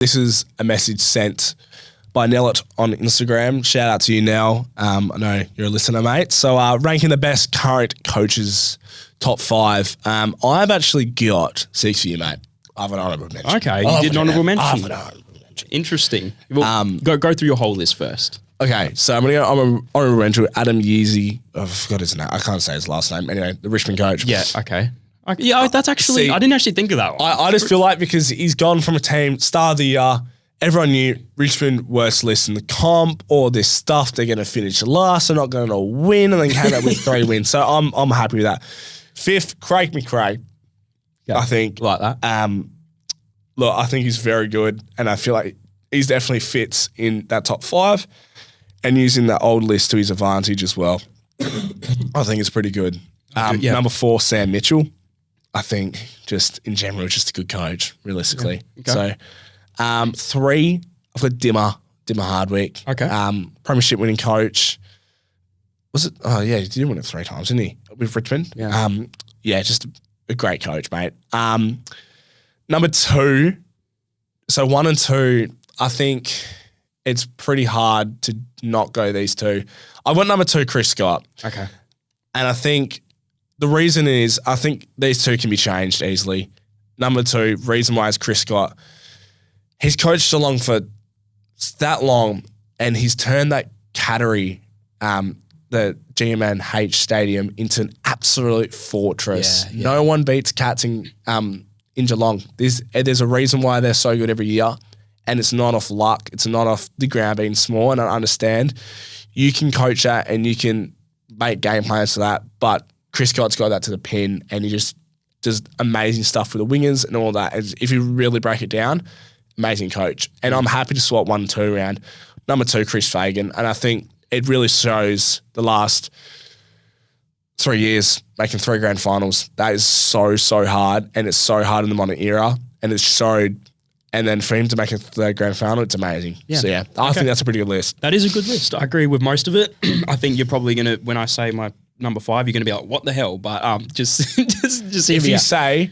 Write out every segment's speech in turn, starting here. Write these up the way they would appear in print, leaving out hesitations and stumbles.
This is a message sent by Nellet on Instagram. Shout out to you, Nell. I know you're a listener, mate. So ranking the best current coaches, top 5. I've actually got 6 for you, mate. I have an honourable mention. Okay, you did an honourable mention. I have an honourable mention. Interesting. Well, go through your whole list first. Okay, so I'm going to go honourable mention Adam Yeezy. Oh, I forgot his name. I can't say his last name. Anyway, the Richmond coach. Yeah, okay. Yeah, that's actually, I didn't actually think of that one. I just feel like because he's gone from a team, start of the year, everyone knew Richmond worst list in the comp, all this stuff, they're going to finish last, they're not going to win, and then came out with 3 wins. So I'm happy with that. 5th, Craig McRae. Yeah, I think. Like that. Look, I think he's very good, and I feel like he's definitely fits in that top 5 and using that old list to his advantage as well. I think it's pretty good. Number 4, Sam Mitchell. I think just in general, just a good coach, realistically. Yeah. Okay. So 3, I've got Dimmer Hardwick. Okay. Premiership winning coach. Was it? Oh yeah, he did win it 3 times, didn't he? With Richmond. Yeah. Yeah, just a great coach, mate. Number 2, so 1 and 2, I think it's pretty hard to not go these 2. I went number 2, Chris Scott. Okay. And I think the reason is I think these 2 can be changed easily. Number 2, reason why is Chris Scott. He's coached Geelong for that long and he's turned that Cattery, the GMNH Stadium, into an absolute fortress. Yeah. No one beats Cats in Geelong. There's a reason why they're so good every year, and it's not off luck. It's not off the ground being small, and I understand you can coach that and you can make game plans for that, but Chris Scott's got that to the pin, and he just does amazing stuff with the wingers and all that. If you really break it down, amazing coach. And I'm happy to swap 1 and 2 around. Number 2, Chris Fagan, and I think it really shows the last 3 years making 3 grand finals. That is so hard, and it's so hard in the modern era, and it's showed. And then for him to make a 3rd grand final, it's amazing. Yeah. So I think that's a pretty good list. That is a good list. I agree with most of it. I think you're probably going to, when I say my number 5, you're going to be like, what the hell? But just if you say,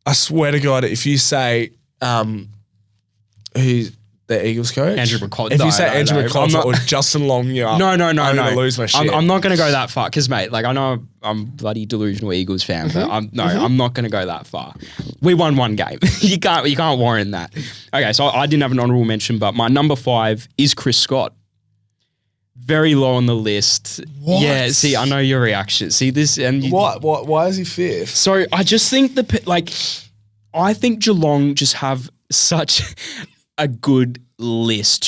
I swear to God, if you say, who's the Eagles coach? Andrew McCullough. If you say Andrew McCullough or Justin Long, I'm going to lose my shit. I'm not going to go that far because, mate, like I know I'm a bloody delusional Eagles fan, but I'm not going to go that far. We won 1 game. you can't warrant that. Okay, so I didn't have an honourable mention, but my number 5 is Chris Scott. Very low on the list. What? Yeah, see, I know your reaction. See this and what? Why is he 5th? So I just think I think Geelong just have such a good list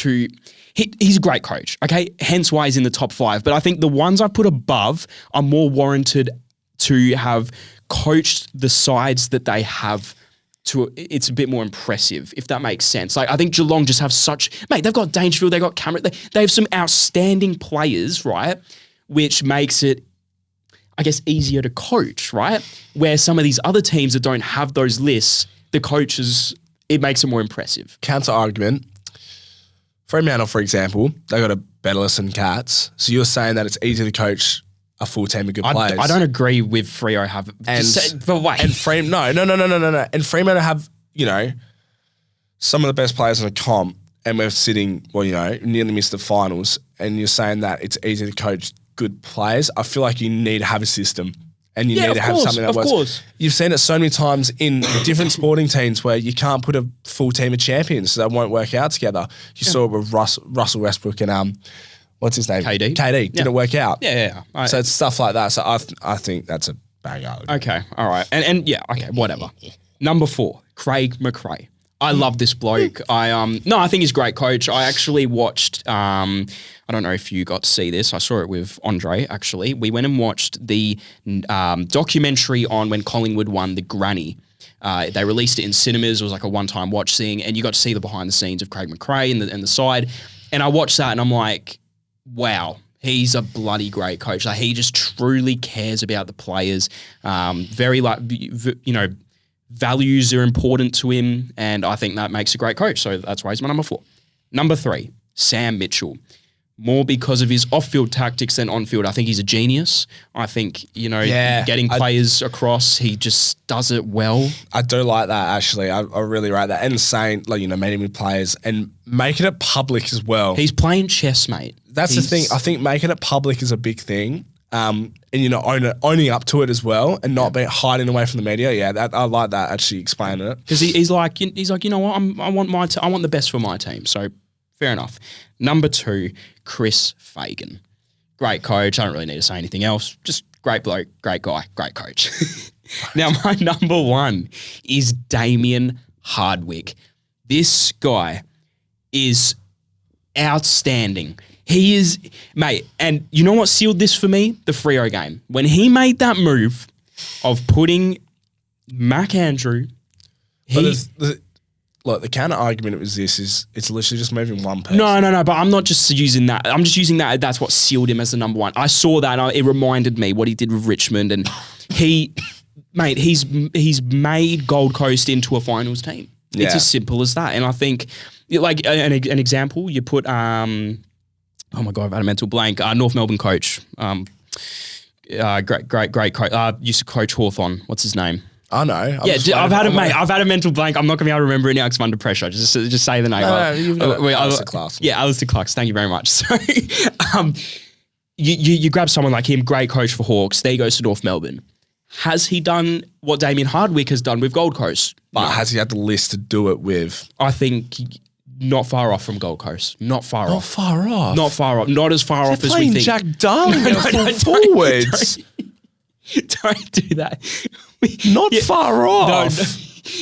he's a great coach, okay? Hence why he's in the top 5. But I think the ones I put above are more warranted to have coached the sides that they have it's a bit more impressive, if that makes sense. Like, I think Geelong just have they've got Dangerfield, they've got Cameron, they have some outstanding players, right? Which makes it, I guess, easier to coach, right? Where some of these other teams that don't have those lists, the coaches, it makes it more impressive. Counter argument. Fremantle, for example, they got a better list than Cats. So you're saying that it's easy to coach a full team of good players. I don't agree with Freo have. But wait. And no. And Fremantle have, some of the best players in the comp, and we're sitting, nearly missed the finals, and you're saying that it's easy to coach good players. I feel like you need to have a system. And you need to have something that works. Of course. You've seen it so many times in different sporting teams where you can't put a full team of champions, so they won't work out together. You saw it with Russell Westbrook and what's his name? KD. Didn't work out. Yeah. So it's stuff like that. So I think that's a bang argument. Okay. All right. And yeah. Okay. Whatever. Number 4, Craig McRae. I love this bloke. I think he's a great coach. I actually watched. I don't know if you got to see this. I saw it with Andre, actually. We went and watched the documentary on when Collingwood won the Granny. They released it in cinemas. It was like a one-time watch thing, and you got to see the behind the scenes of Craig McRae and the side. And I watched that, and I'm like, wow, he's a bloody great coach. Like, he just truly cares about the players. Values are important to him, and I think that makes a great coach. So that's why he's my number 4. Number 3, Sam Mitchell. more because of his off-field tactics than on-field. I think he's a genius. I think, getting players across, he just does it well. I do like that, actually. I really like that. And saying, meeting with players and making it public as well. He's playing chess, mate. That's the thing. I think making it public is a big thing. And, owning up to it as well and not being hiding away from the media. Yeah, I like that, actually explaining it. Because he's like, you know what, I want the best for my team. So fair enough. Number 2, Chris Fagan. Great coach. I don't really need to say anything else. Just great bloke, great guy, great coach. Now, my number 1 is Damien Hardwick. This guy is outstanding. He is, mate, and you know what sealed this for me? The Freo game. When he made that move of putting Mac Andrew, the counter argument with this is it's literally just moving one person. No, but I'm not just using that. I'm just using that. That's what sealed him as the number 1. I saw that and it reminded me what he did with Richmond, and he's made Gold Coast into a finals team. It's as simple as that. And I think, like an example, you put, oh my God, I've had a mental blank. North Melbourne coach, great coach. Used to coach Hawthorn. What's his name? I know. I've had a mental blank. I'm not going to be able to remember it now because I'm under pressure. Just say the name. Alistair Clarkson. Yeah, Alistair Clarkson. Thank you very much. So, you grab someone like him, great coach for Hawks. There he goes to North Melbourne. Has he done what Damien Hardwick has done with Gold Coast? But has he had the list to do it with? I think not far off from Gold Coast. Not far off. Not far off. Not as far off as we think. Jack Darling forwards. Don't do that. Not far off. No.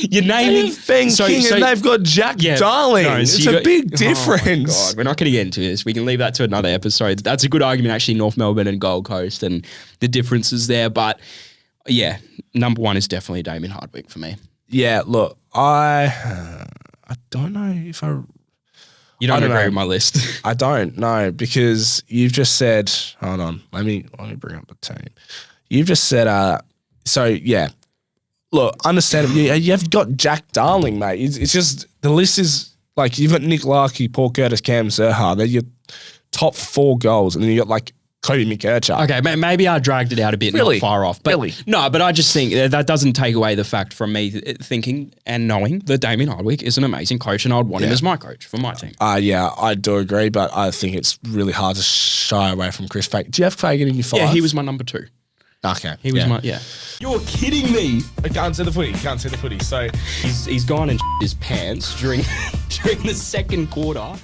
You're naming Ben King and they've got Jack Darling. It's a big difference. Oh my God. We're not going to get into this. We can leave that to another episode. That's a good argument, actually, North Melbourne and Gold Coast and the differences there. But yeah, number 1 is definitely Damien Hardwick for me. Yeah, look, I don't know if I... You don't agree with my list? I don't, no, because you've just said... Hold on. Let me bring up the team. You've just said... So, yeah. Look, understand. You've got Jack Darling, mate. It's just... The list is... Like, you've got Nick Larkey, Paul Curtis, Cam Zerha. They're your top 4 goals. And then you got, like, Cody McKercher. Okay, maybe I dragged it out a bit, really? Not far off. But really? No, but I just think that doesn't take away the fact from me thinking and knowing that Damien Hardwick is an amazing coach and I'd want him as my coach for my team. Yeah, I do agree, but I think it's really hard to shy away from Chris Fagan. Do you have Fagan in your 5? Yeah, he was my number 2. Okay. He was You're kidding me. I can't see the footy. So he's gone and his pants during the second quarter.